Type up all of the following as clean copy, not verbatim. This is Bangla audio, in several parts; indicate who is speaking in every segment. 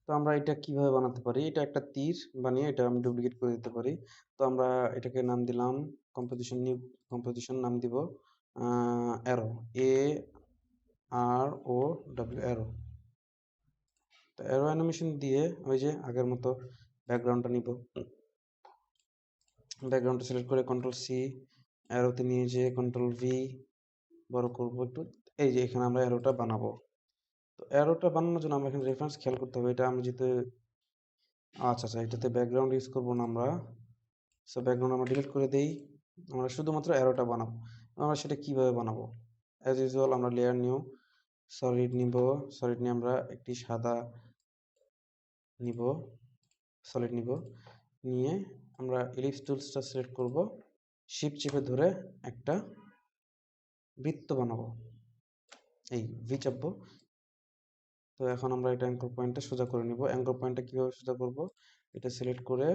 Speaker 1: তো আমরা এটা কিভাবে বানাতে পারি, এটা একটা তীর বানিয়ে এটা আমি ডুপ্লিকেট করে দিতে পারি। তো আমরা এটাকে নাম দিলাম কম্পোজিশন নাম দিব অ্যারো, AROW অ্যারো। তো অ্যারো অ্যানিমেশন দিয়ে ওই যে আগের মতো ব্যাকগ্রাউন্ডটা নিব, ব্যাকগ্রাউন্ডটা সিলেক্ট করে কন্ট্রোল সি, অ্যারোতে নিয়ে যেয়ে কন্ট্রোল ভি বড় করবো একটু। এই যে এখানে আমরা অ্যারোটা বানাবো। তো অ্যারোটা বানানোর জন্য আমরা এখানে রেফারেন্স খেয়াল করতে হবে। এটা আমি যেতে আচ্ছা এটাতে ব্যাকগ্রাউন্ড ইউজ করবো না আমরা। সো ব্যাকগ্রাউন্ড আমরা ডিলিট করে দেই। আমরা শুধুমাত্র অ্যারোটা বানাবো। আমরা সেটা কিভাবে বানাবো? অ্যাজ ইউজুয়াল আমরা লেয়ার নিউ, সলিড নিব। সলিড নিয়ে আমরা একটি সাদা নিব, সলিড নিব, নিয়ে আমরা ইলিপস টুলসটা সিলেক্ট করব, শিফট চেপে ধরে একটা বৃত্ত বানাবো, এই ভি চাপবো। তো এখন আমরা এটা অ্যাঙ্কর পয়েন্টটা সোজা করে নিব। অ্যাঙ্কর পয়েন্টটা কীভাবে সোজা করব, এটা সিলেক্ট করে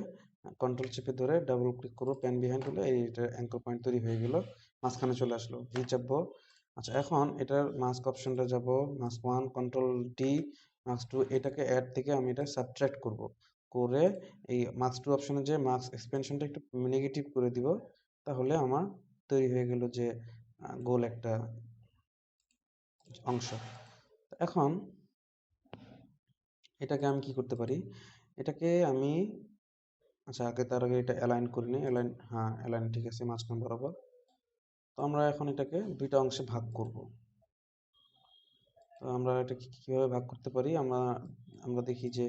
Speaker 1: কন্ট্রোল চেপে ধরে ডাবল ক্লিক করবো, প্যান বিহাইন্ড হলে এই এটা অ্যাঙ্কর পয়েন্ট তৈরি হয়ে গেল, মাঝখানে চলে আসলো। ভি চাপবো। আচ্ছা এখন এটার মাস্ক অপশনটা যাব, মাস্ক 1, কন্ট্রোল ডি, মাস্ক 2, এটাকে অ্যাড থেকে আমি এটা সাবট্রাক্ট করব, করে এই মাস্ক 2 অপশনে যে মাস্ক এক্সপেনশনটা একটু নেগেটিভ করে দিব, তাহলে আমার তৈরি হয়ে গেল যে গোল একটা অংশ। এখন এটাকে আমি কি করতে পারি, এটাকে আমি আচ্ছা তার আগে এটা অ্যালাইন করে নিই। হ্যাঁ অ্যালাইন ঠিক আছে মাঝখান বরাবর। তো আমরা এখন এটাকে দুইটা অংশে ভাগ করব। তো আমরা এটা কিভাবে ভাগ করতে পারি, আমরা আমরা দেখি যে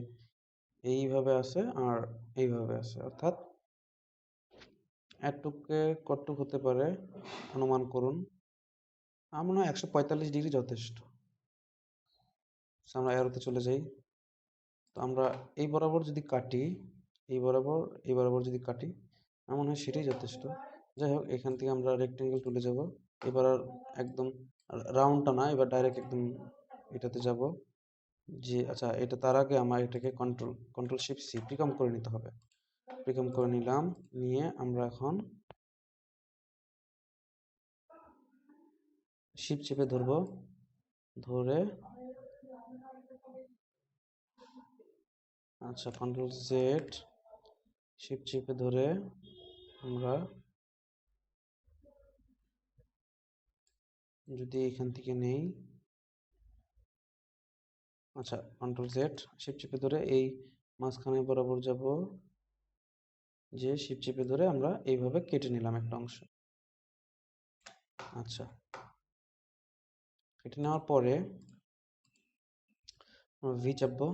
Speaker 1: এইভাবে আছে আর এইভাবে আছে, অর্থাৎ এটুকে কতটুক হতে পারে অনুমান করুন। আমার মনে হয় 145 ডিগ্রি যথেষ্ট। আমরা অ্যারোতে চলে যাই। তো আমরা এই বরাবর যদি কাটি, এই বরাবর যদি কাটি, আমার মনে হয় সেটাই যথেষ্ট। যাই হোক এখান থেকে আমরা রেক্টেঙ্গেল টুলে যাব। এবার আর একদম রাউন্ডটা না, এবার ডাইরেক্ট একদম এটাতে যাব। যে আচ্ছা এটা তার আগে আমার এটাকে কন্ট্রোল শিফট সি প্রিকম করে নিতে হবে। প্রিকম করে নিলাম, নিয়ে আমরা এখন শিফট চেপে ধরবো, ধরে আচ্ছা কন্ট্রোল জেড শিফট চেপে ধরে আমরা যদি এখান থেকে নেই, আচ্ছা কন্ট্রোল জেড শিফট চেপে ধরে এই মাঝখানে বরাবর যাব, যে শিফট চেপে ধরে আমরা এইভাবে কেটে নিলাম একটা অংশ। আচ্ছা কেটে নেওয়ার পরে আমরা ভি চাপবো।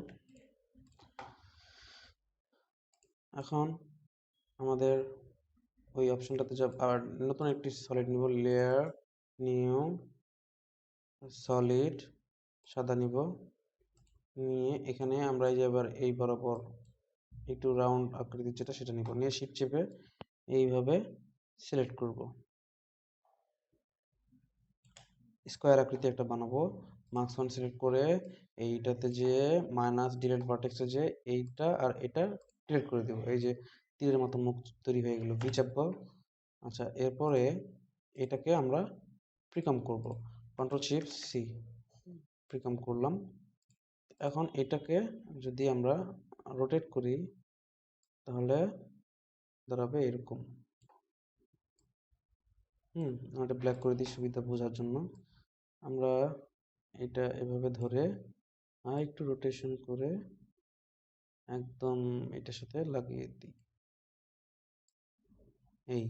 Speaker 1: এখন আমাদের ওই অপশনটাতে যাব, আর নতুন একটি সলিড নিব, লেয়ার নিউ সলিড সাদা নিব, নিয়ে এখানে আমরা এই যে এবার এই বরাবর একটু রাউন্ড আকৃতির যেটা সেটা নিব, নিয়ে শিফট চেপে এইভাবে সিলেক্ট করব, স্কোয়ার আকৃতি একটা বানাবো। মার্কস 1 সিলেক্ট করে এইটাতে যে মাইনাস ডিলিট ভার্টেক্সে যে এইটা আর এটা ডিলিট করে দেব। এই যে তীরের মতো মুখ তৈরি হয়ে গেল, ভি চাপবো। আচ্ছা এরপরে এটাকে আমরা প্রিকম করব, কন্ট্রোল শিফট সি প্রিকম করলাম। এখন এটাকে যদি আমরা রোটেট করি তাহলে দাঁড়াবে এরকম। এটা ব্ল্যাক করে দিই সুবিধা বোঝার জন্য। আমরা এটা এভাবে ধরে আর একটু রোটেশন করে একদম এটার সাথে লাগিয়ে দিই। এই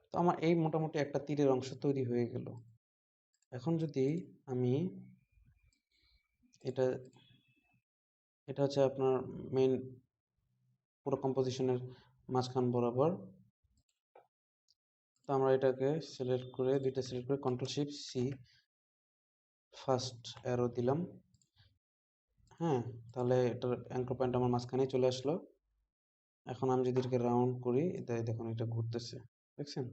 Speaker 1: তো আমার এই মোটামুটি একটা তীরের অংশ তৈরি হয়ে গেল। এখন যদি আমি এটা এটা হচ্ছে আপনার মেইন পুরো কম্পোজিশনের মাঝখান বরাবর। তো আমরা এটাকে সিলেক্ট করে দুইটা সিলেক্ট করে control shift C first arrow দিলাম। হ্যাঁ তাহলে এটার অ্যাঙ্কর পয়েন্ট আমার মাঝখানেই চলে আসলো। এখন আমি যদি এটাকে রাউন্ড করি, এটা দেখুন এটা ঘুরতেছে, দেখছেন?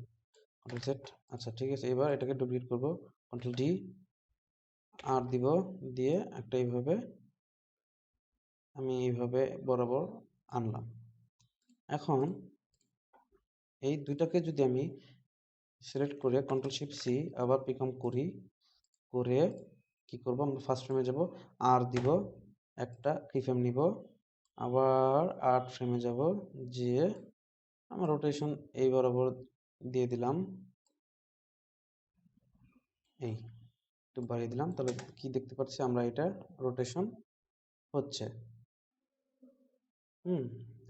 Speaker 1: Control set. আচ্ছা ঠিক আছে, এবার এটাকে ডুপ্লিকেট করব, কন্ট্রোল ডি আর দিব, দিয়ে একটা এইভাবে আমি এইভাবে বরাবর আনলাম। এখন এই দুইটাকে যদি আমি সিলেক্ট করে কন্ট্রোল শিফট সি আবার প্রিকম করি, করে কি করব, আমরা ফার্স্ট ফ্রেমে যাব, আর দিব, একটা কিফ্রেম নিব, আবার 8 ফ্রেমে যাব, যে আমার রোটেশন এই বরাবর দিয়ে দিলাম, এই একটু বাড়িয়ে দিলাম, তাহলে কি দেখতে পাচ্ছি আমরা, এটা রোটেশন হচ্ছে।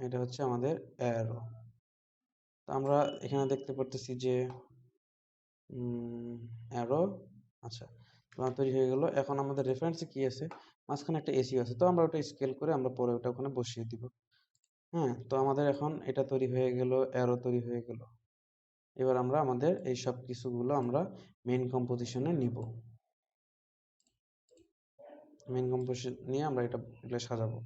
Speaker 1: এটা হচ্ছে আমাদের অ্যারো। তো আমরা এখানে দেখতে পারতেছি যে অ্যারো, আচ্ছা, তোমার তৈরি হয়ে গেল। এখন আমাদের রেফারেন্সে কি আছে, মাঝখানে একটা এসি আছে, তো আমরা ওটা স্কেল করে আমরা পরে ওটা ওখানে বসিয়ে দিব। হ্যাঁ, তো আমাদের এখন এটা তৈরি হয়ে গেল, অ্যারো তৈরি হয়ে গেল। এবার আমরা আমাদের এই সব কিছুগুলো আমরা মেইন কম্পোজিশনে নিব। মেইন কম্পোজিশন নিয়ে আমরা এটা সাজাবো।